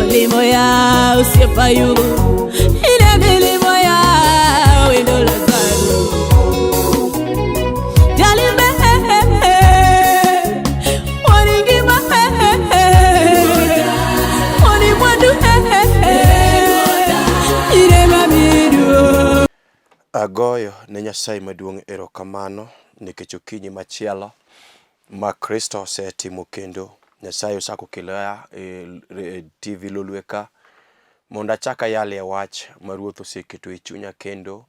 limo ya usiepa yu ine limo ya wendo la zaru jalimbe waningi ma wani mwandu ine mamidu. Agoyo ne Nyasaye maduong' erokamano nikech okinyi machielo ma Kristo osetimo kendo Nyasaye osako keloya e TV Lolwe ka mondo achaka yale wach ma Ruoth oseketo e chunya kendo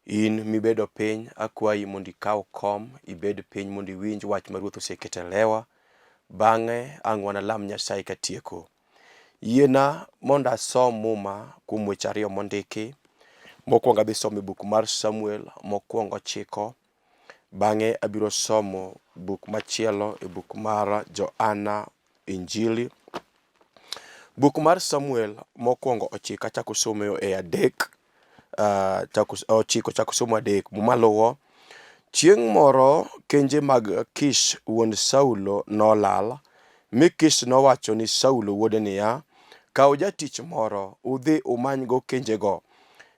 in mibedo piny akwayi mondo ikaw kom ibed piny mondo iwinj wach ma Ruoth oseketo e lewa. Bang'e ang' wanalam Nyasaye katieko. Yiena mondo asom muma kuom weche ariyo mondiki. Mokwongo adhi somo buk mar Samuel mokwongo 9. Bang'e abiro somo buk machielo e buk mar Johana Injili. Buk mar Samuel mokwongo 9 achako somo e 3. Chako somo 3 maluwo. Chieng' moro kenje mag Kish wuon Saulo nolal. Mi Kish nowacho ni Saulo wuode niya, kaw jatich moro udhi umanygo kenjego.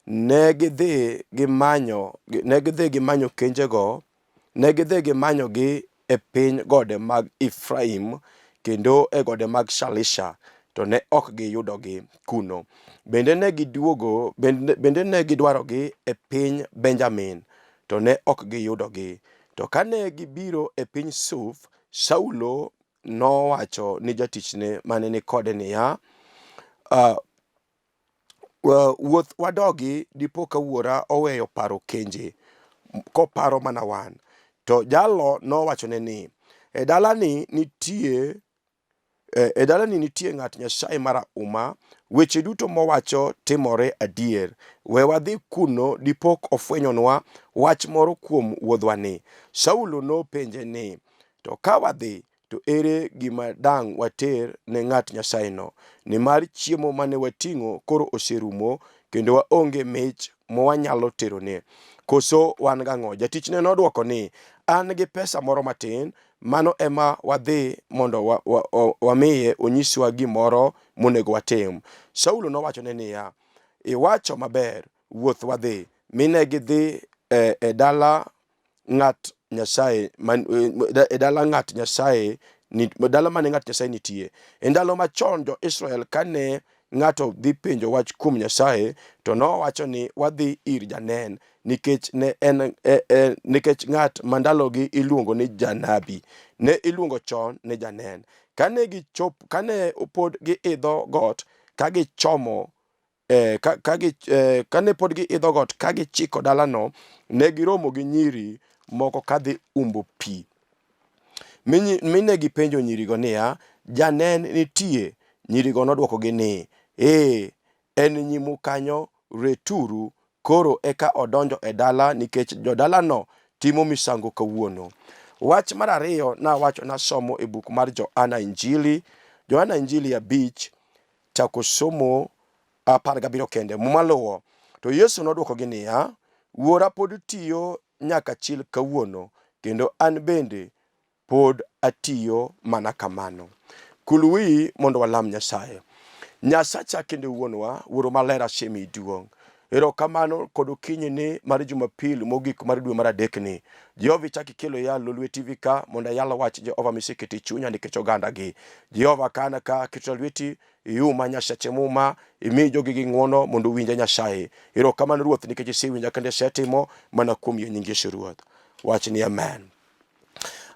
Negidhi gimanyogi e piny gode mag Efraim kendo e gode mag Shalisha, to ne ok giyudogi kuno. Bende ne gidwarogi e piny Benjamin, to ne ok giyudogi. To kane gibiro e piny Suf, Saulo nowacho ni jatichne mane ni kode niya, wuoth wadogi dipo ka wuora oweyo paro kenje koparo mana wan. To jalo nowachone ni e dalani nitie ng'at Nyasaye marahuma, weche duto mowacho timore adier. We wadhi kuno dipok ofwenyonwa wach moro kuom wuodhwani. Saulo nopenje ni, to ka wadhi to ere gima dang' water ne ng'at Nyasayeno, nimar chiemo mane wating'o koro oserumo kendo waonge mich mwanyalo terone. Koso wan gang'o? Jatichne nodwoko ni, an gi pesa moro matin, mano ema wadhi mondo wamiye onyiswa gimoro monego watim. Saulo nowachone niya, iwacho maber, wuoth wadhi. Mine gidhi e dala ng'at Nyasaye dala mane ng'at Nyasaye nitie. E ndalo machon jo-Israel kane ng'ato dhi penjo wach kuom Nyasaye, to nowacho ni wadhi ir janen, nikech nikech ng'at mandalogi iluongo ni janabi. Ne iluongo chon ni janen. Kane pod giidho got kane pod giidho got ka gichiko dalano, ne giromo gi nyiri moko kadhi umbo pi. Mine gipenjo nyirigo niya, janen nitie? Nyirigo nodwokogi ni, en nyimu kanyo, returu, koro eka odonjo e dala nikech jodalano timo misango kawuono. Wach mar ariyo nasomo e buk mar Johana Injili. Johana Injili 5 chako somo 17 kende maluwo. To Yesu nodwokogi niya, wuora pod tiyo nyaka chil kawuono, kendo an bende pod atiyo mana kamano. Kul wiyi mondo walam Nyasaye. Nyasacha kendo wuonwa, wuoro maler asemi duong'. Erokamano kod okinyini mar Jumapil mogik mar dwe mar 3 ni. Jehova chaki kelo ya Lolwe TV ka mondo yalo wach Jehova miseketi chunya nikech oganda gi. Jehova kana ka keto lweti yuma Nyasache muma imi jogi gi ng'wono mondo winje Nyasaye. Erokamano Ruoth nikech isewinja kendo isetimo mana kuom nying Yesu Ruoth. Wach ni amen.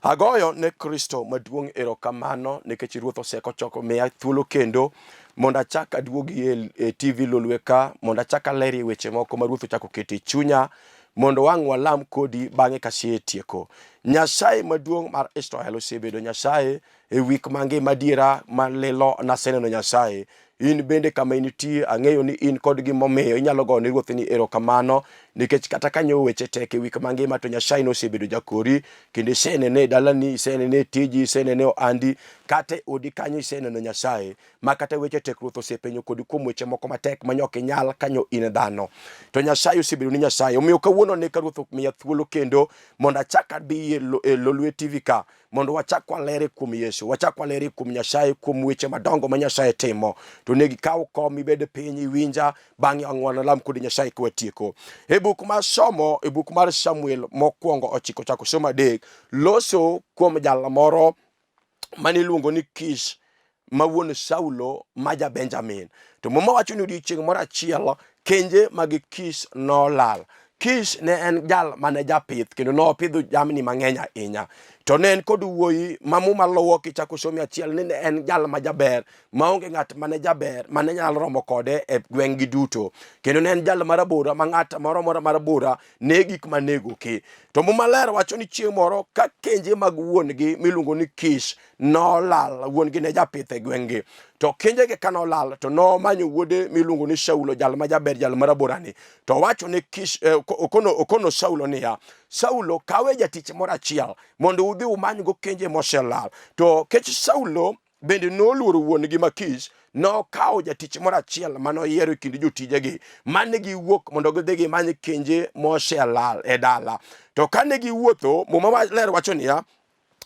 Agoyo ne Kristo maduong' erokamano nikech Ruoth osechoko miya thuolo kendo mondo achak aduogi e TV Lolwe ka mondo achak aleri weche moko ma Ruoth ochako keto e chunya mondo wang' walam kodi bang'e kasetieko. Nyasaye maduong' mar Israel osebedo Nyasaye e wik mangima diera malilo naseneno Nyasaye. In bende kama initie ang'eyo ni in kod gimomiyo inyalo go ni Ruoth ni erokamano nikech kata kanyo weche tek e wik mangima to Nyasaye no osebedo jakori kendo isenene dalani, isenene tiji, isenene ohandi, kata odi kanyo iseneno Nyasaye ma kata weche tek Ruoth osepenjo kodi kuom weche moko matek manyok inyal kanyo in dhano, to Nyasaye osebedo ni Nyasaye. Omiyo kawuono ne ka Ruoth omiya thuolo kendo mondo achak adhi e Lolwe TV ka mondo wachak walere kuom Yesu, wachak walere kuom Nyasaye, kuom weche madongo ma Nyasaye timo. To ne gikaw kom ibed piny iwinja, bang'e ang'wana lam kod Nyasaye kwatieko. E buk mar somo, e buk mar Samuel mokwongo 9 chako somo 3 loso kuom jal moro maniluongo ni Kish ma wuon Saulo ma ja Benjamin. To muma wacho ni odiochieng' moro achiel kenje mag Kish nolal. Kish ne en jal mane japith kendo nopidho jamni mang'eny ahinya. To ne en kod wuoyi mamu maluwo kichako somo achiel ni ne en jal ma jaber, maonge ng'at mane jaber mane nyalo romo kode e gweng'gi duto. Kendo ne en jal marabora ma ng'at moro marabora ne gik manego ke. To muma ler wacho ni chieng' moro ka kenje mag wuongi miluongo ni Kish nolal, wuongi ne japith e gweng'gi. To kenjege kanolal to nomanyo wuode miluongo ni Saulo, jal ma jaber, jal marabora ni. To wacho ne Kish okono Saulo niya, Saulo kawe jatich moro achiel mondo udhi umanygo kenje moselal. To kech Saulo bende noluoro wuongi ma Kish, nokawo jatich moro achiel manoyiero e kind jotijegi mane giwuok mondo gidhi gimany kenje moselal e dala. To kane giwuotho, muma ler wacho niya,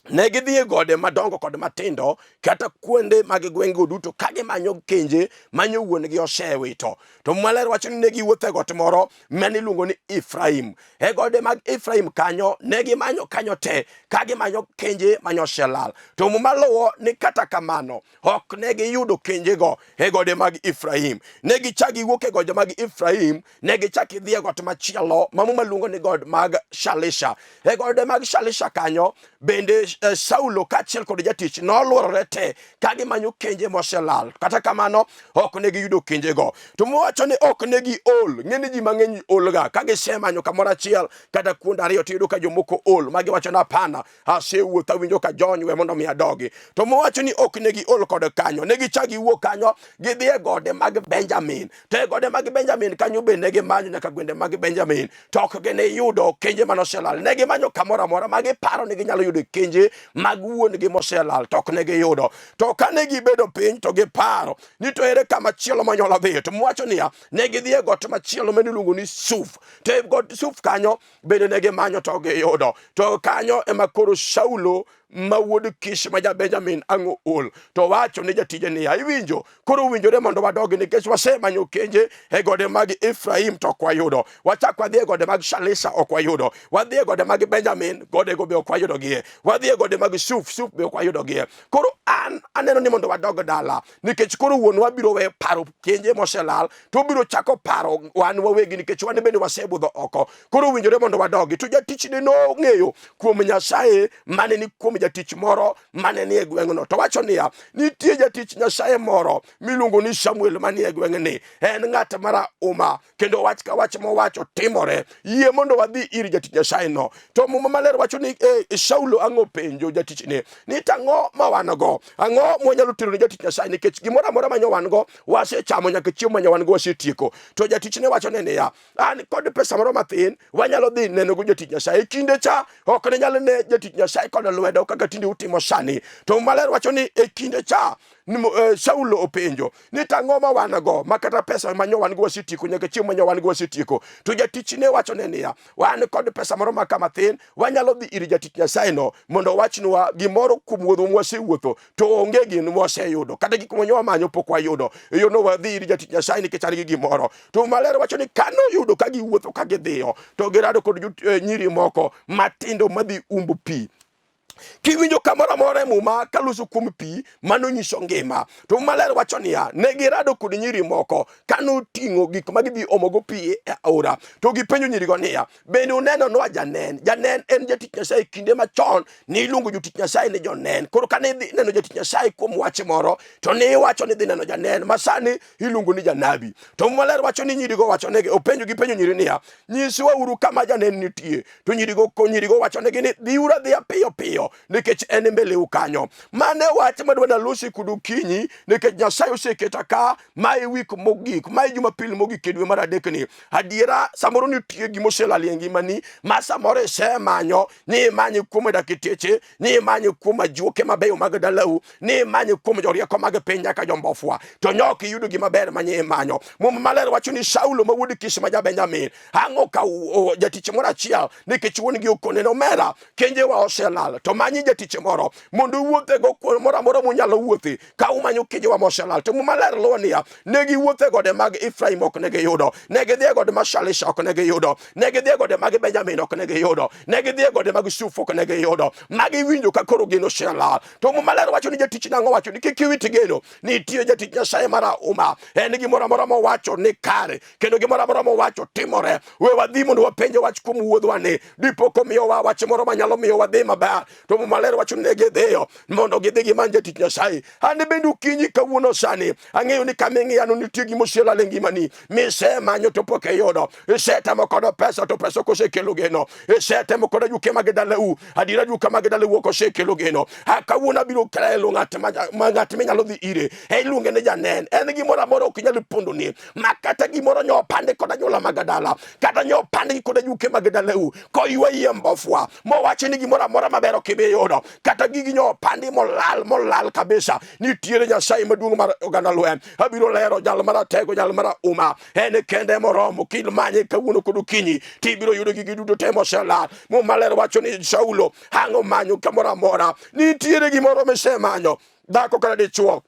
ne gidhi e gode madongo kod matindo kata kuonde mag gweng'go duto ka gimanyo kenje manyo wuongi osewito. To maler wacho ni ne giwuotho e got moro maniluongo ni Efraim. E gode mag Efraim kanyo ne gimanyo kanyo te ka gimanyo kenje manyoselal. To maluwo ni kata kamano ok ne giyudo kenjego e gode mag Efraim. Ne gichaki wuok e gode mag Efraim, ne gichaki dhi e got machielo maluongo ni god mag Shalisha. E gode mag Shalisha kanyo bende Saulo kaachiel kod jatich noluorore te ka gimanyo kenje moselal. Kata kamano ok ne giyudo kenjego. To mowacho ni ok ne giol. Ng'eni ji mang'eny olga ka gisemanyo kamoro achiel kata kuond ariyo tiyudo ka jomoko ol ma giwacho na hapana, asewuotho awinjo ka jony we mondo mi adogi. To mowacho ni ok ne giol kod kanyo, ne gichagi wuok kanyo gidhi e gode mag Benjamin. To e gode mag Benjamin kanyo bende gimanyo nyaka gwende mag Benjamin. To ok gine yudo kenje manoselal. Ne gimanyo kamoro amora ma giparo ni ginyalo yudo kenje mag wuongi moselal, to ok ne giyudo. To kane gibedo piny to giparo ni to ere kama chielo manyalo dhiye. To mwacho niya, ne gidhi e got machielo maniluongo ni Suf. To e got Suf kanyo bende ne gimanyo to giyudo. To kanyo ema koro Saulo ma wuod Kish ma ja Benjamin ang'o ol. To wacho ne jatije niya, iwinjo, koro winjore mondo wadogi nikech wasemanyo kenje e gode mag Efraim to ok wayudo. Wachak wadhi e gode mag Shalisha ok wayudo. Wadhi e gode mag Benjamin, godego be ok wayudo gie. Wadhi e gode mag Suf be ok wayudo gie. Koro an aneno ni mondo wadog dala nikech koro wuonwa biro we paro kenje moselal, to biro chako paro wan wawegi nikech wan bende wasebudho oko. Koro winjore mondo wadogi. To jatich ne no ng'eyo kuom Nyasaye mane ni kuom jatich moro mane ni e gweng'no. To wacho niya, nitie jatich Nyasaye moro miluongo ni Samuel mani e gweng'ni. En ng'at mara uma kendo wach ka wach mowacho timore. Yie mondo wadhi ir jatich Nyasaye no. To muma maler wacho ni Saulo ang'o penjo jatich ni tang'o ma wan go, ang'o mwanyalo tero ne jatich Nyasaye nikech gimoro amora manyo wan go wasechamo nyaka chiemo manyo wan go wasetieko. To jatich ne wacho niya, an kod pesa moro mathin wanyalo dhi neno go jatich Nyasaye. Kinde cha ok ne nyalo ne jatich Nyasaye kod lwedo kaka tinde utimo sani. To maler wacho ni e kinde cha Saulo openjo ni tang'o ma wan go makata pesa manyo wan go wasetieko nyaka chiemo manyo wan go wasetieko. To jatich ne wacho niya, wan kod pesa moro matin wanyalo dhi ir jatich Nyasaye no mondo wachnwa gimoro kuom wuodho mwasewuotho to onge gin mwaseyudo kata gik manyo manyo pok wayudo. Yo no wadhi ir jatich Nyasaye nikech an gi gimoro. To maler wacho ni kano yudo ka giwuotho ka gidhiyo to girado kod nyiri moko matindo madhi umbo pi. Kiwinjo kamoro amora muma kaluso kuom pi mano nyiso ngima. To maler wacho niya, ne girado kod nyiri moko kano ting'o gik ma gidhi omogo pi e aora. To gipenjo nyirigo niya, bende uneno nwa janen? Janen en jatich Nyasaye kinde machon niluongo jotich Nyasaye ni jonen. Koro kane dhi neno jatich Nyasaye kuom wach moro to ne wacho ni dhi neno janen masani iluongo ni janabi. To maler wacho ni nyirigo wacho negi, openjo gipenjo nyiri niya, nyiswa uru kama janen nitie. To nyirigo wacho negi ni dhiura dhiya piyo piyo ariyo nikech en mbele ukanyo. Mane wach madwana losi kudu kinyi nikech Nyasaye oseketa ka mae wik mogik, mae Jumapil mogik e dwe mar adek ni. Adiera samoro nitie gima oselal e ngimani ma samoro isemanyo, ni imanyo kuom dakteche, ni imanyo kuom ajuoke mabeyo mag dalau, ni imanyo kuom jorieko mag piny nyaka jombofwa, to nyok iyudo gima ber manye imanyo. Muma Maler wacho ni Saulo ma wuod Kish ma ja-Benjamin ang'o ka jatich moro achiel nikech wuon gi okone no mera kenjewa oselal, to manyi jatich moro mondo wuothe go kuom moro amora munyalo wuothi ka umanyo kenjewa moselal. To Muma Maler luwo niya, negi wuothe gode mag Efraim ok ne giyudo, negi dhie gode mag Shalisha ok ne giyudo, negi dhie gode mag Benjamin ok ne giyudo, negi dhie gode mag Suf ok ne giyudo, magi winjo ka koro gino oselal. To Muma Maler wacho ni jatich nang'o wacho ni kik iwit geno, nitie jatich Nyasaye marahuma, en gimoro amora mowacho ni kare kendo gimoro amora mowacho timore. We wadhi mondo wapenje wach kuom wuodhwa ni, dipo komiyowa wach moro manyalo miyo wadhi maber. To Muma Maler wacho ni gidhiyo mondo gidhi gimany jatich Nyasaye. An bende okinyi kawuono sani ang'eyo ni kaming'iyano nitie gima oselal e ngimani misemanyo to pok iyudo. Isetemo kodo pesa to pesa kosekelo geno, isetemo kodo ajuoke mag dalau, adiera ajuoke mag dalau kosekelo geno. Kawuono abiro kelo ng'at minyalo dhi ire, iluonge ni Janen. En gimoro amora ok inyal pondoni, ma kata gimoro nyopande kod anyuola mag dala, kata nyopande kod ajuoke mag dalau koywayi e mbofwa mowacho ni gimoro amora maber ok ibi yudo, kata gigi nyopande molal kabisa. Nitiere Nyasaye maduong' mar oganda lweny, abiro lero jal maratego, jal marahuma, en kende moromo kilmanye kawuono kod okinyi tibiro yudo gigi duto te moselal. Muma Maler wacho ni Saulo ang'o manyo kamoro amora, nitiere gimoro misemanyo dhako kata dichuo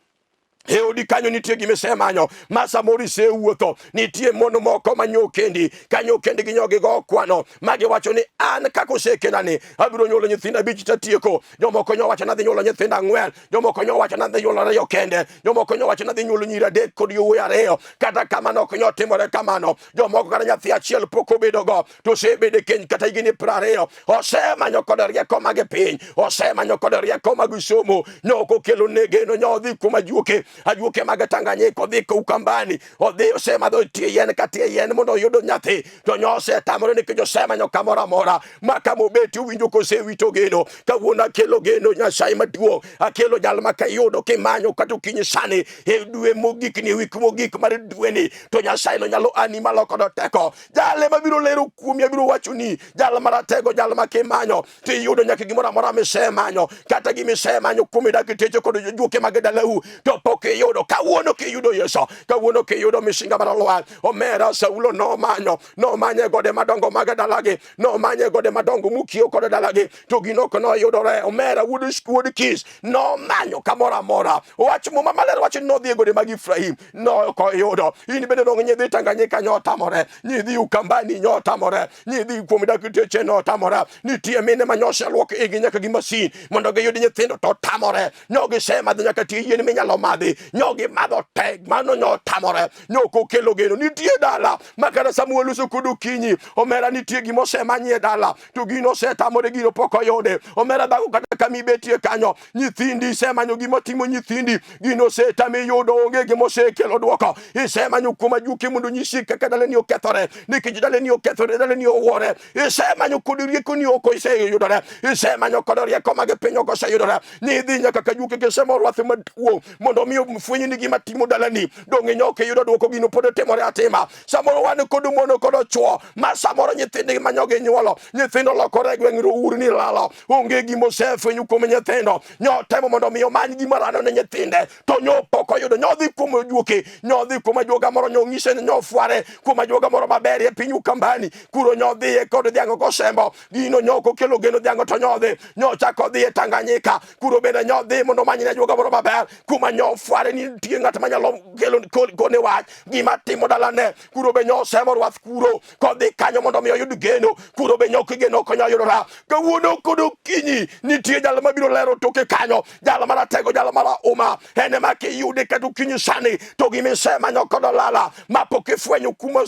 e odi kanyo nitie gima isemanyo ma samoro isewuotho. Nitie mon moko manyo kendi kanyo kendi gi nyogi go kwano magi wacho ni an kaka osekendani abiro nyuolo nyithindo 5 tatieko. Jomoko nyo wacho nadhi nyuolo nyithindo 4, jomoko nyo wacho nadhi nyuolo 2 kende, jomoko nyo wacho nadhi nyuolo nyiri 3 kod yowuoyi 2. Kata kamano ok nyo timore kamano, jomoko kata nyathi achiel pok obedo go to osebede keny kata higni 20. Osemanyo kod rieko mag piny, osemanyo kod rieko mag somo, nyoko kelo negeno nyodhi kuom ajuoke mag Tanganyika, odhi ka Ukambani, odhi osemadho tie yien ka tie yien mondo oyud nyathi, to nyose tamore nikech osemanyo kamoro amora ma kamobeti uwinjo kosewito geno. Kawuono akelo geno Nyasaye maduong', akelo jal ma kayudo kimanyo kata okinyi sani e dwe mogik ni, wik mogik mar dweni, to Nyasaye no nyalo ani malo kod teko. Jale mabiro lero kuomi abiro wacho ni jal maratego, jal ma kimanyo tiyudo nyaka gimoro amora misemanyo, kata gimisemanyo kuom dakteche kod ajuoke mag dalau to pok iyudo. Kawuono kiyudo Yesu, kawuono kiyudo misinga mar lweny. Omera Saulo nomanye gode madongo mag dalagi, nomanye gode madongo mukio kod dalagi, to gino kono yudore. Omera wuod Kish nomanyo kamoro amora. Wach Muma Maler wacho ni nodhi e gode mag Efraim no koyudo. In bende dong nyidhi Tanganyika nyotamore, nyidhi Ukambani nyotamore, nyidhi kuom dakteche notamore. Nitie mine manyose luok igi nyaka gi masin mondo giyud nyithindo to tamore. Nyogi semadho nyaka tie yien minyalo madhi, nyogi madho teg mano nyotamore, nyoko kelo geno. Nitie dala makara Samuel uso kod okinyi, omera nitie gima osemanye dala to gino osetamore, gino pok oyude. Omera dhako kata kama ibetie kanyo, nyithindi isemanyo gima timo nyithindi, gino osetami yudo, onge gima osekelo duoko. Isemanyo kuom ajuoke mondo nyisi kaka dalani okethore, nikech dalani okethore, dalani owuore. Isemanyo kod rieko ni ok oseyudore, isemanyo kod rieko mag piny ok oseyudore. Nidhi nyaka ka ajuoke kisemo rwath maduong' mondo mi fwenyi ni gima timo dalani, dong inyoke yudo duoko, gino pod timore atima. Samoro wan kod mono kod chuo ma samoro nyithindi manyogi nyuolo, nyithindo lokore gweng' rourni lalo, onge gima osefwenyo kuom nyithindo. Nyotemo mondo mi omany gima rano ne nyithinde to nyopok oyudo. Nyodhi kuom ajuoke, nyodhi kuom ajuoga moro, nyong'ise ni nyofware kuom ajuoga moro maber e piny Ukambani, kuro nyodhiye kod dhiang'o kosembo, gino nyoko kelo geno dhiang'o to nyodhi, nyochako dhi e Tanganyika, kuro bende nyodhi mondo omanyne ajuoga moro maber kuma nyofware ni nitie ng'at manyalo kelo kone wach gima timo dalane. Kuro be nyosemo rwath kuro kodhi kanyo mondo mi oyud geno, kuro be nyok geno konyo yudora. Kawuono kod okinyi nitie jal mabiro lero toke kanyo, jal maratego, jal marahuma, ene ma kiyude kata okinyi sani to gimisemanyo kod lala ma pok ifwenyo kuma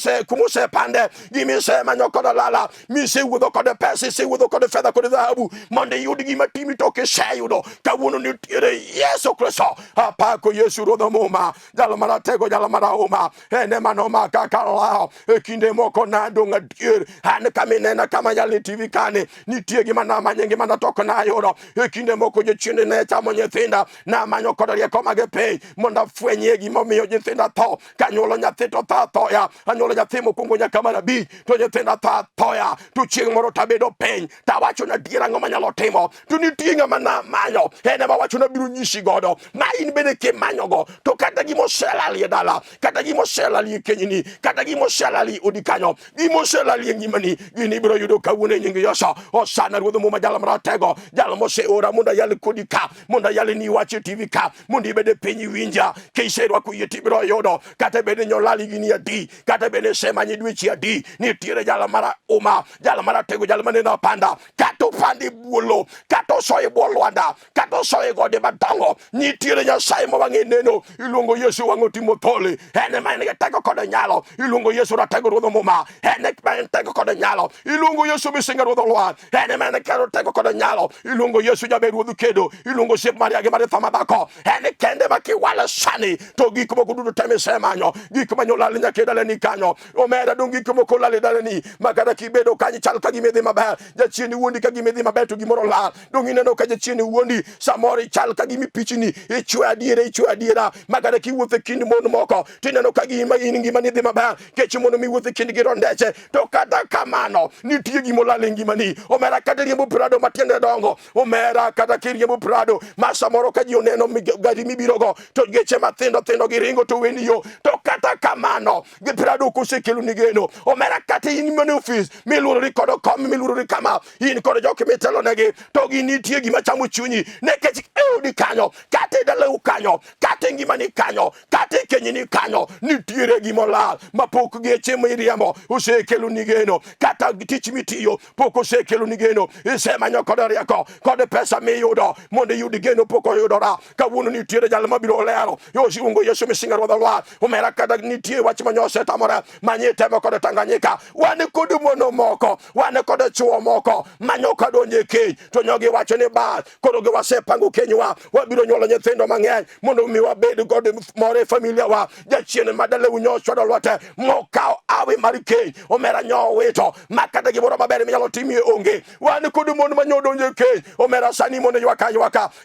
osepande, gimisemanyo kod lala misewuodho kod pesa, isewuodho kod fedha kod dhahabu mondo iyud gima timi to kiseyudo. Kawuono nitiere Yesu Kristo apako mako Yesu ruodho muma, jalo maratego jalo marauma, ene manoma kaka lao, kinde moko nadong adier, an kaminena kama yali TV kane, nitie gima namanyo gima natoko na ayudo, kinde moko jochiende ne chamo nyithinda, namanyo koda rieko mage piny, monda fwenye gima omiyo nyithinda tho, kanyuolo nyathi to tho thoya, anyuolo nyathi mokwongo nyaka mar abich, to nyithinda tho thoya, to chieng' moro tabedo piny, tawacho na dier ang'o manyalo timo, to nitie ng'ama namanyo, ene mawacho na biro nyisi godo, ma in bende kimanyo go, to kata gima oselali e dala, kata gima oselali e kenyni, kata gima oselali odi kanyo, gima oselali e ngimani, gini biro yudo kawuono e nying Yesu. Osana ruodho muma jalo maratego, jalo moseora mondo yale kodi ka, mondo yale ni wache TV ka, mondo ibede piny iwinja, kiserwako yie tibiro yudo, kata bende nyolali gini adi, kata bende semanyi dwechi adi, nitiere jalo marauma, jalo maratego, jalo maneno panda, kata opandi buolo, kata osoye bwo lwanda, kata osoye gode madongo, nitiere Nyasaye ma wang'e neno, iluongo Yesu wang'o timo thole, ene ma en gi teko kod nyalo, iluongo Yesu ratego ruodho muma, ene ma en teko kod nyalo, iluongo Yesu misinga ruodho lwar, ene ma en teko kod nyalo, iluongo Yesu jaber ruodho kedo, iluongo siep Maria gi Maritha madhako, ene kende ma kiwale sani, to gik moko duto teme semanyo, gik manyolali nyaka dalani kanyo, omera dong gik moko lali dalani, makata kibedo kanyi chal ka gimedhi maber, jachieni wuondi ka gimedhi maber to gimoro lal, dong ineno ka jachieni wuondi, samori chal ka gimi pichni, ichwe adiera, makata kiwuothe kind mon moko, tineno ka gima in ngimani dhi maber, kechi mondo miwuothe kind gi rondeche, to kata kamano, nitie gimo lal e ngimani, omera kata riembo prado matiende dongo, omera kata kiriembo prado, ma samoro ka ji oneno gari mibirogo, to geche mathindo thindo giringo to weni yo, to kata kamano, gi prado kosekelo ni geno, omera kata in mane ofis, miluorori kod kom, miluorori kama, in kod jok mitelo negi, to ginitie gima chamo chunyi, nekech eudi kanyo, kata dalau kanyo, kata ngimani kanyo, kata kenyini kanyo, nitiere gimo lal, ma pok geche miriembo, osekelo ni geno, kata tich mitiyo, pok osekelo ni geno, isemanyo kod rieko, kod pesa miyudo, mondo yudi geno pok oyudora, kawuono nitiere jal mabiro lero, iluongo Yesu misinga ruodho lwar, omera kata nitie wach manyo osetamore, manye temo kod Tanganyika, wane kod mono moko, wane kod chuo moko, manyo kadonje keny, to nyogi wacho ni bas, koro gi wasepango kenywa, wabiro nyuolo nyithindo mang'eny, mondo mi wabed kod more familia wa, jachien madale unyo chwado lwete, mokao awi mar keny, omera nyo wito, makata gimoro maber minyalo timie onge, wane kod mon manyo donje keny, omera sani mondo ywaka,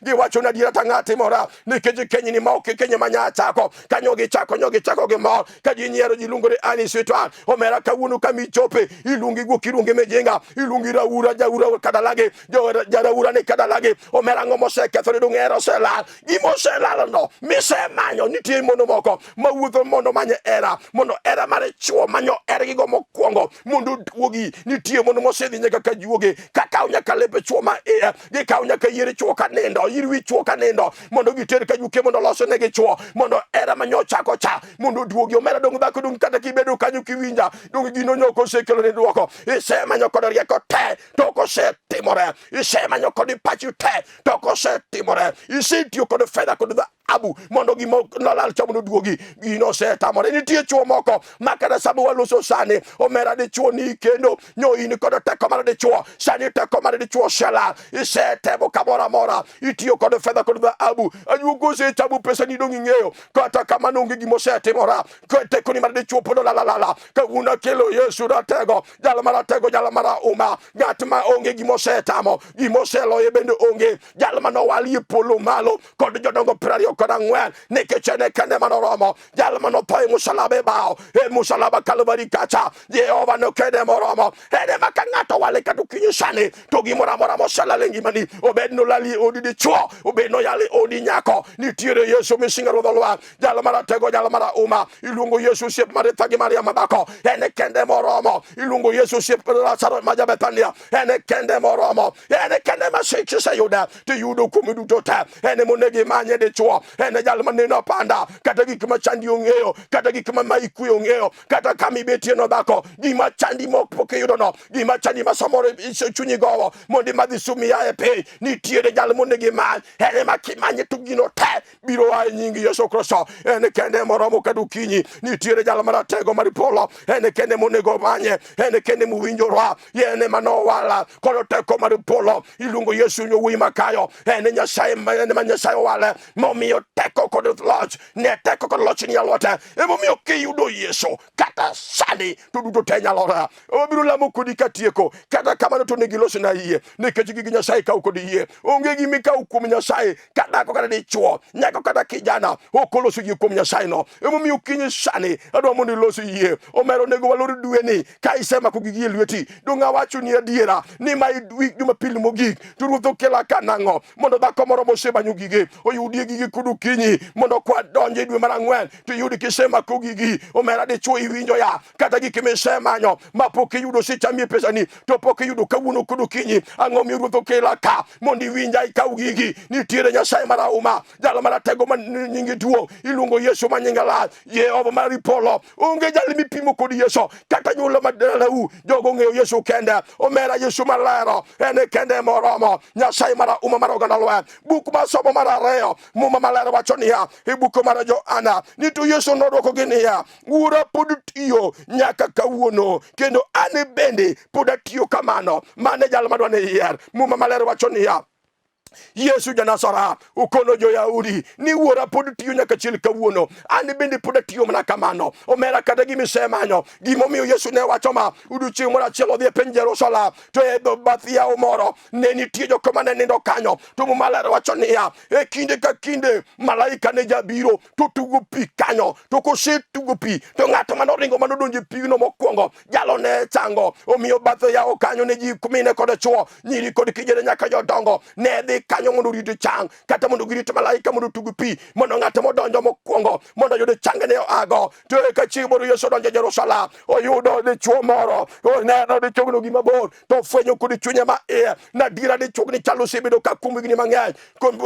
gi wacho na diera tang'ati mora, nikech kenyni ma ok kenye manya chako, kanyo gi chako gi mor, ka ji nyiero ji luongo ni ani sitwan, omera kawuono kami chope, ilungi go kirungi mejinga, ilungi raura jaura kadalage, jaraura ne kadalage, omera ngomo se kethore do ngero selal, gimo selal no, mise manyo nitie mono moko, mawuotho mondo manye mondo era mare chuo manyo gi go mokwongo, mondo duogi, nitie mono mosedhi nyaka ka juoge, kakao nyaka lepe chuo ma gi kao nyaka yire chuo ka nindo, yirwi chuo ka nindo, mondo giter ka juke mondo loso negi chuo, mondo era manyo chako cha, mondo duogi, omera dong dhako dong kata kibedo kanyo kiwinja, dong gino nyoko sekelo ne duoko, isemanyo kod rieko te, toko se timore, isemanyo kod pachi te, toko se timore, isetiyo kod fedha kod abu, mondo gimo nolal chamono duogi, gino se tamore, nitie chuo moko, makada sabu waluso sani, omera de chuo ni kendo, nyo ini kod teko mara de chuo, sani teko mara de chuo shala, ise tebo kamora mora, itiyo kod fedha kod abu, anyugo se chabu pesa ni dongi ngeo, kata kama nungi gimo se timora, kwa teko ni mara de chuo podo la, ka una kelo Yesu ratego, jala mara uma, gatima onge gimo se tamo, gimo se loye bende onge, jala mano wali polo malo, kod jodongo prario kod ang'wen, nikechene kende manoromo, jala mano toy musalabe bao, musalaba Kalvari kacha, Jehova no kende moromo, ene maka ng'ato wale katu kinyisani, to gimora mora mosala lengi mani, obed no lali odi di chuo, obed no yali odi nyako, nitiere Yesu misinga ruodho lwar, jala mara tego, jala mara uma, ilungo Yesu siep Maritha gi Maria madhako, ene kende moromo, ilungo Yesu siep Lazaro maja Bethania, ene kende moromo, ene kende masichi se yuda, ti yudo kumiduto te, ene monegi manye de chuo, ene jal maneno panda, kata gik machandi ong'eyo, kata gik maikwe ong'eyo, kata kami betie no dhako, gima chandi mok yudo no, gima chandi masamore chunyi gowo, mondi madhi sumi ya e piny, nitiere jal monegi many, ene makimanye to gino te, biro wa nying Yesu Kristo, ene kende moromo kadu kinyi, nitiere jal maratego maripolo, ene kende monego manye, ene kende muwinjorwa, ene manowala, kodo teko maripolo, ilungo Yesu nyowui makayo, ene Nyasaye wale, momi omiyo teko kod loch ne teko kod loch ni alwata emomiyo kiyudo Yesu kata sani to duto te nyalora obiro lamo kodi katieko kata kamano to negi loso na yie nikech gigi Nyasaye kaw kodi yie onge gimi kaw kuom Nyasaye kata ko kata dichuo nyako kata kijana okoloso yie kuom Nyasaye no emomiyo kinyi sani adwa mondo iloso yie omero nego walor dueni ka isema ko gigi lweti donga wacho ni adiera ni mai week Jumapili mogik to ruoth okela kanang'o mondo dhako moro mosebanyo gige oyudie gigi kudu kinyi mondo kwa donje dwe mar ang'wen to yudi kisema ko gigi omera dichuo iwinjo ya kata gik misemanyo mapok iyudo sichamie pesani to pok iyudo kawuono kudu kinyi ang'o miyo ruoth okela ka mondo iwinja ikaw gigi nitiere Nyasaye marahuma jalo maratego man nyingi duo iluongo Yesu manyinga la Yehova maripolo onge jali mipimo kod Yesu kata nyulo madalau jogo ng'eyo Yesu kende omera Yesu malero ene kende moromo Nyasaye marahuma marogana lwe buk masomo marareyo muma malero wacho niya ibuko mara Johana ni to Yesu nodwoko gi niya wuora pod tiyo nyaka kawuono kendo ane bende pod atiyo kamano mane jal madwa ne yier muma malero wacho niya Yesu janasara ukono jo Yahudi ni wuora pod tiyo nyaka chiel kawuono ani bende pod atiyo mana kamano omera kata gimisemanyo gimomiyo Yesu ne wacho ma uduchieng' moro achiel odhi e piny Jerusalem to e dho bath yawo moro ne nitie joko mane nindo kanyo to Muma Ler wacho niya e kinde ka kinde malaika ne jabiro to tugo pi kanyo to kosetugo pi to ng'ato manoringo manodonjo e pigno mokwongo jalo ne chango omiyo bath yawo kanyo ne ji mine kod chwo nyiri kod kijende nyaka jodongo ne dhi kanyo mondo rito chang kata mondo girito malaika mondo tugu pi mondo ng'ato modonjo mokwongo mondo yudo change ne ago to e ka chieng' moro Yesu donjo Jerusalem oyudo dichuo moro oneno dichuogno gima bor to fwenyo kod chunye ma iye nadira dichuogni chalo osebedo ka kuom higni mang'eny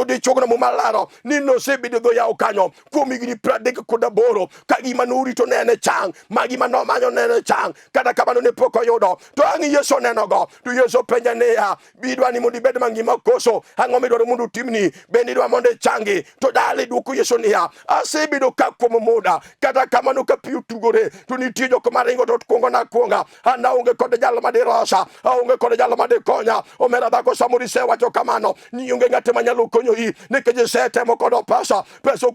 dichuogno Muma Ler ni nosebedo dho yawo kanyo kuom higni 38 ka gima norito nene chang ma gima nomanyo nene chang kata kamano ne pok oyudo to ang' Yesu nenogo to Yesu penje niya bidwa ni mondo ibed mangima koso ang'o midwaro mondo utimni bende idwa mondo ichangi to dale dwoko Yesu niya asebedo ka kuom muda kata kamano ka pi otugore to nitie jok maringo to kuongo na kuonga an aonge kod jalo madirosa aonge kod jalo madikonya omera dhako samoro isewacho kamano ni onge ng'ate manyalo konyoi nikech isetemo kod pesa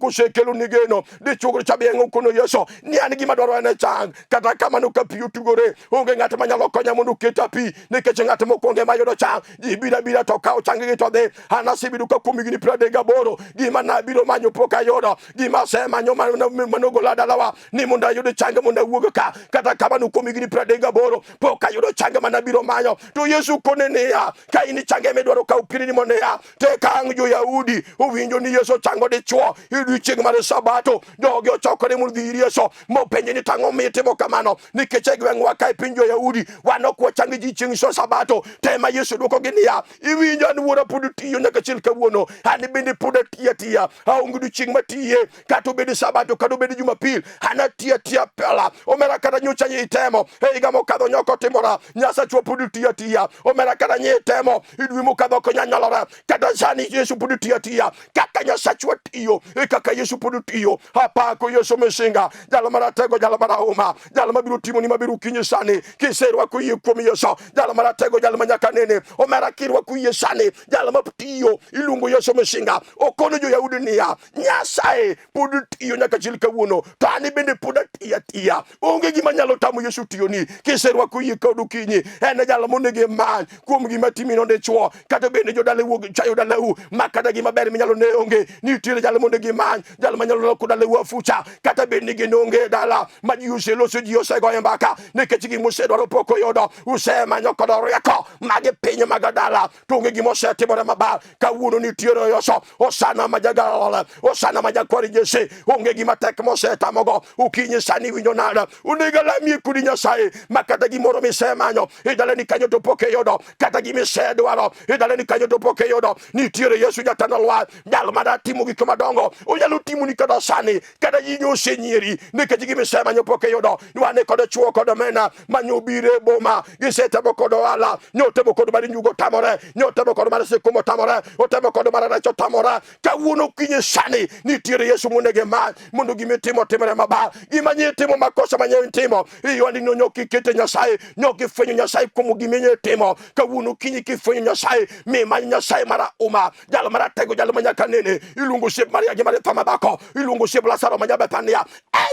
kosekelo ni geno dichuogro cha bieng'o kono Yesu ni an gima dwaro ene chang kata kamano ka pi otugore onge ng'ate manyalo konya mondo keta pi nikech ng'ate mokwongo mayudo chang ibira to kaw changi to dhi an asebedo ka kuom higni 38 gima nabiro manyo pok ayudo gima asemanyo manogola dalawa ni mondo ayud change mondo awuog ka kata kamano kuom higni 38 pok ayudo change manabiro manyo to Yesu kone niya ka in change midwaro ka upirni mondo ya te ka ang' jo-Yahudi owinjo ni Yesu chango dichuo odiechieng' mar Sabato jogi ochokore mondo dhi ir Yesu mopenje ni tang'o mitimo kamano nikech e gweng'wa ka e piny jo-Yahudi wan ok wachang ji chieng' Sabato tema Yesu dwoko gi niya iwinjo an wuora pod tiyo nyaka chiel kawuono an bende pod atiya aonge odiechieng' matiye kata obed Sabato kata obed Jumapil an atiya pela omera kata nyocha itemo e higa mokadho nyoko timora Nyasacho pod tiya omera kata nyitemo idwi mokadho ok nyanyolore kata sani Yesu pod tiya kaka Nyasacho tiyo e kaka Yesu pod tiyo apako Yesu mesinga jalo maratego jalo marahuma jalo mabiro timo ni mabiro kinyi sani kiserwa kuye kuom Yesu jalo maratego jalo manyaka nene omera kirwa kuye sani jalo maptiyo iluongo Yesu mesinga okono jo-Yahudi niya Nyasaye pod tiyo nyaka chiel kawuono to an bende pod atiya onge gima nyalo tamo Yesu tiyo ni kiserwa kuye kod kinyi ene jalo monege many kuom gima timi no dichuo kata bende jodala wuog chayo dalau makata gima ber minyalo ne onge nitiere jalo monege many jalo manyalo loko dalau afucha kata bende genonge dala ma ji oseloso ji osegoye mbaka nikech gima osedwaro pok oyudo usemanyo kod rieko mage piny mag dala to onge gima osetimore maber kawuono nitiere Yesu osana majagalole osana majakwari Jesse onge gima tek mosetamogo ukinyi sani winjo nada unega lamie kudi Nyasaye makata gimoro misemanyo idaleni kanyo to pok oyudo kata gimisedwaro idaleni kanyo to pok oyudo nitiere Yesu jatano lwa jalo madatimo gik madongo onyalo timo ni kada sani kada yinyo osenyieri nikech gimisemanyo pok oyudo wane kod chwo kod mena manyobire boma gisetemo kod ohala nyotemo kod bari nyugo tamore nyotemo kod mara sekomo otamore, otemo kod marach otamore, kawuono kinyi sani nitiere Yesu monege ma mondo gimi timo timore maber, gima nyi timo makosa manye timo, iyoni no nyoki kete Nyasaye, nyoki fwenyo Nyasaye kuom gimi nyi timo, kawuono kinyi kifwenyo Nyasaye, mi manyo Nyasaye mara uma, jalo mara tego, jalo manyaka nene, ilungo shep Maria gi Maritha madhako, ilungo shep Lazaro manya Bethania,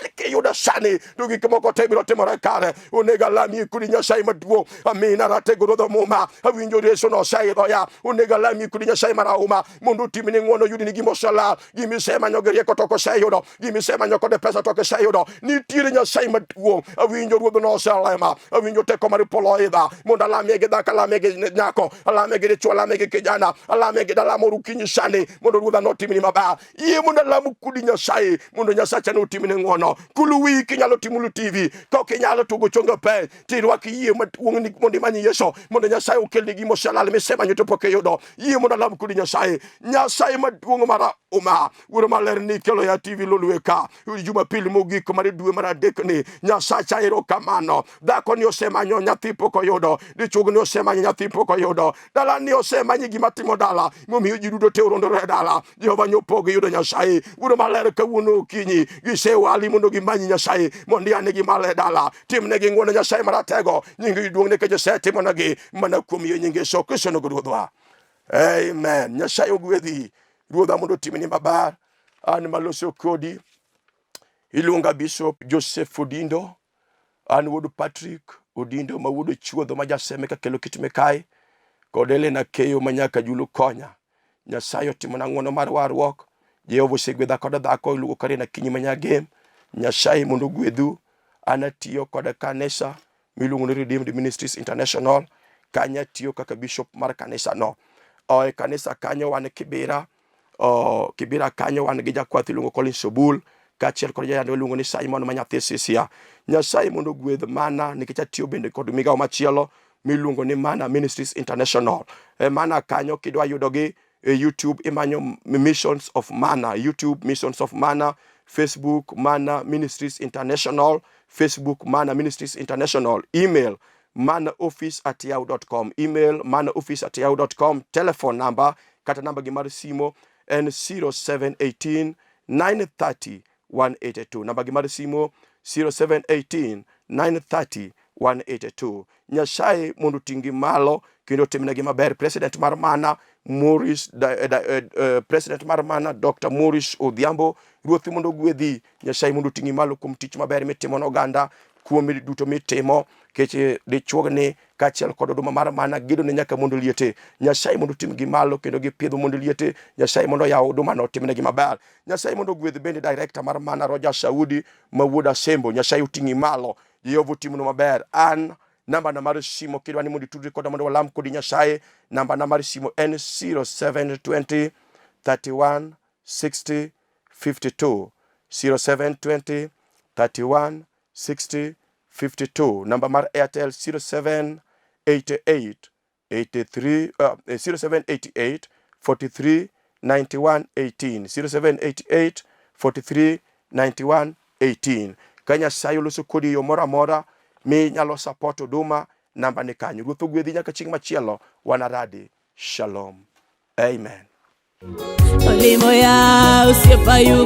elke yuda sani, dugi kimoko temiro timore kare, onega lami kuri Nyasaye maduong', amina ratego rodho muma, awinjo Yesu no sayi doya, onega lami kuri Nyasaye mara uma, mondo timini ng'wono yudini gimosala, gimisema nyogeri kotoko sayudo, gimisema nyokode pesa toke sayudo, nitiere Nyasaye maduong', awinjo ruodho no salema, awinjo teko mar polo idha, mondo alamege dhaka, alamege nyako, alamege dichwo, alamege kijana, alamege dalamo rukinyi sani, mondo ruodha no timini maber, iye mondo alamu kudi Nyasaye, mondo Nyasacha no timini ng'wono, kulu wiki nyalo timulu TV, koki nyalo tugo chonga pe, tirwaki iye maduong' ni mondo imanyi Yesu, mondo Nyasaye okelni gimosalal misema nyoto poke yudo, iye mondo alamu kudi Nyasaye, Nyasaye maduong' mara uma, wuro maler ni kelo ya TV lolweka, Jumapili mogik mar dwe mar adek ni, Nyasacha erokamano, dhako ni osemanyo nyathi pok oyudo, dichuo ni osemanyo nyathi pok oyudo, dala ni osemanyo gima timo dala, momiyo ji duto te orondore dala, Jehova nyopogi yudo Nyasaye, wuro maler kawuono okinyi, gisewali mondo gimanyi Nyasaye, mondo ane gimale dala, timnegi ng'wono Nyasaye maratego, nyingi duong' nikech osetimonegi, mana kuom yie nyinge Yesu Kristo Ruodhwa. Amen. Nyasaye ogwedhi, Ruodha mondo timni maber. An maloso kodi, iluonga Bishop Joseph Odindo, an wuod Patrick Odindo, ma wuod chuodho ma jaseme ka kelo kitime kae, kod Elena Keyo manyaka Julu konya. Nyasaye otimona ng'wono mar warruok, Jehova osegwedha kod dhako iluongo Karina Kinyi Manyagem. Nyasaye mondo ogwedhu. An atiyo kod kanisa miluongo ni Redeemed Ministries International, kanya tiyo kaka bishop mar kanisa no. E kanisa kanyo wan Kibira, Kibira kanyo wan gi jakwath iluongo Collins Sobul, kaachiel kod jayando iluongo ni Simon manyathi Sisia. Nyasaye mondo ogwedh mana nikech atiyo bende kod migawo machielo miluongo ni Mana Ministries International. Mana kanyo kidwa yudogi YouTube imanyo Missions of Mana, YouTube Missions of Mana, Facebook Mana Ministries International, Facebook Mana Ministries International, email manaoffice@yahoo.com, email manaoffice@yahoo.com, telephone number kata namba gi mar simo en 0718 930 182, namba gi mar simo 0718 930 182. Nyasaye mondo tingi malo kendo timnegi maber. President mar Mana President mar Mana Dr. Morris Odhiambo, Ruoth mondo gwedhi. Nyasaye mondo tingi malo kuom tich maber mitimo n'oganda, kuom duto mitimo, keche dichuog ni kaachiel kod oduma mar Mana gedo ne nyaka mondo liete. Nyasaye mondo timgi malo kendo gipidho mondo liete. Nyasaye mondo yaw oduma no timnegi maber. Nyasaye mondo gwedh bende director mar Mana Roger Saudi ma wuod Asembo. Nyasaye otingi malo, Jehova timno maber. An namba na mar simo kidwa ni mondo itudri koda mondo walam kodi Nyasaye, namba na mar simo en 0720 31 60 52, 0720 31 60 52. Namba mar Airtel 0788 43 91 18, 0788 43 91 18. Ka Nyasaye oloso kodi yo moro amora mi nyalo support oduma, namba ni kanyo. Ruoth ogwedhi nyaka chieng' machielo. Wanaradi. Shalom. Amen. Olimo ya usiepa yu